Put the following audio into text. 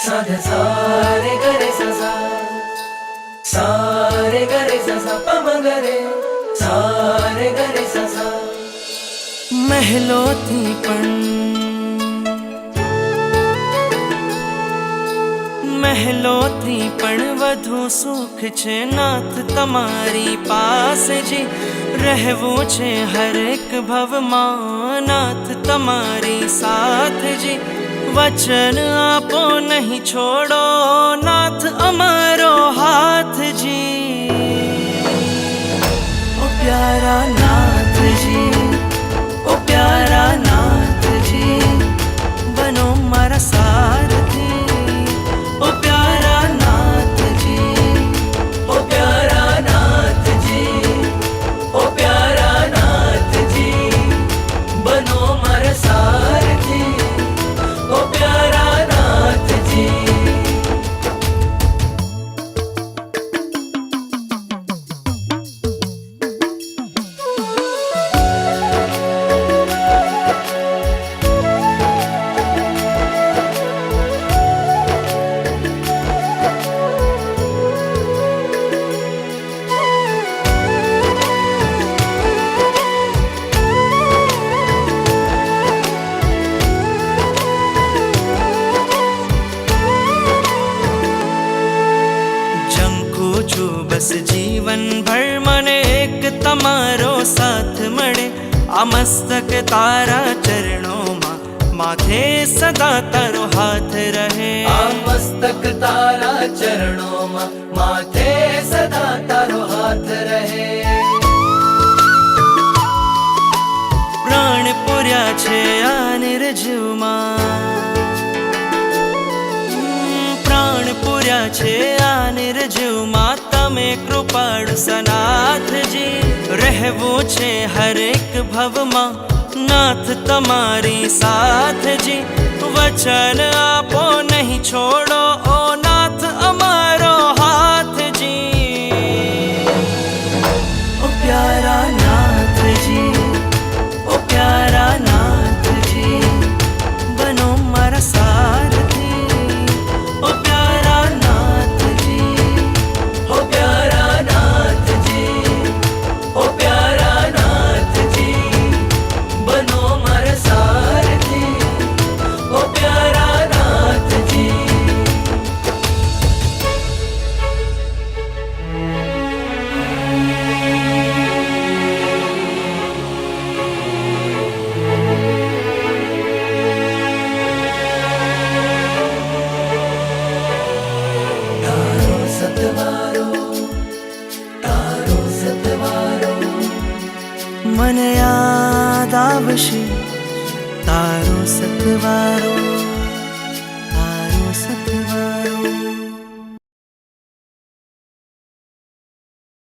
सा ध सा रे ग रे सा सा सा रे ग रे सा सा प म ग रे सा रे ग रे सा सा મહેલોથી પણ વધુ સુખ છે નાથ તમારી પાસે જી રહેવું છે હરેક ભવમાં નાથ તમારી સાથ જી વચન આપો નહીં છોડો નાથ અમારો હાથ જી ઓ પ્યારા નાથજી ઓ પ્યારા નાથજી બનો મારા સારથી ઓ પ્યારા નાથજી ओ प्यारा नाथ जी ओ प्यारा नाथ जी बनो मारा सारथी ओ प्यारा नाथ जी બસ જીવન ભર મને એક તમારો સાથ મળે આ મસ્તક તારા ચરણોમાં માથે સદા તારો હાથ રહે आ मस्तक तारा चरणों माथे सदा तारो हाथ रहे પ્રાણ પૂર્યા છે આ નિર્જીવમાં પ્રાણ પૂર્યા છે આ નિર્જીવમાં તમે કૃપાળુ સનાથજી રહેવું છે હરેક ભવમાં નાથ તમારી સાથજી વચન આપો નહીં છોડો ઓ નાથ અમારો હાથજી ઓ પ્યારા નાથજી ઓ પ્યારા નાથજી બનો મારા સારથી ઓ પ્યારા નાથજી ओ प्यारा नाथ जी ओ प्यारा नाथ जी बनो मारा सारथी ओ प्यारा नाथ जी तारो सतवारो तारो सतवारो મને યાદ આવશે તારો સતવારો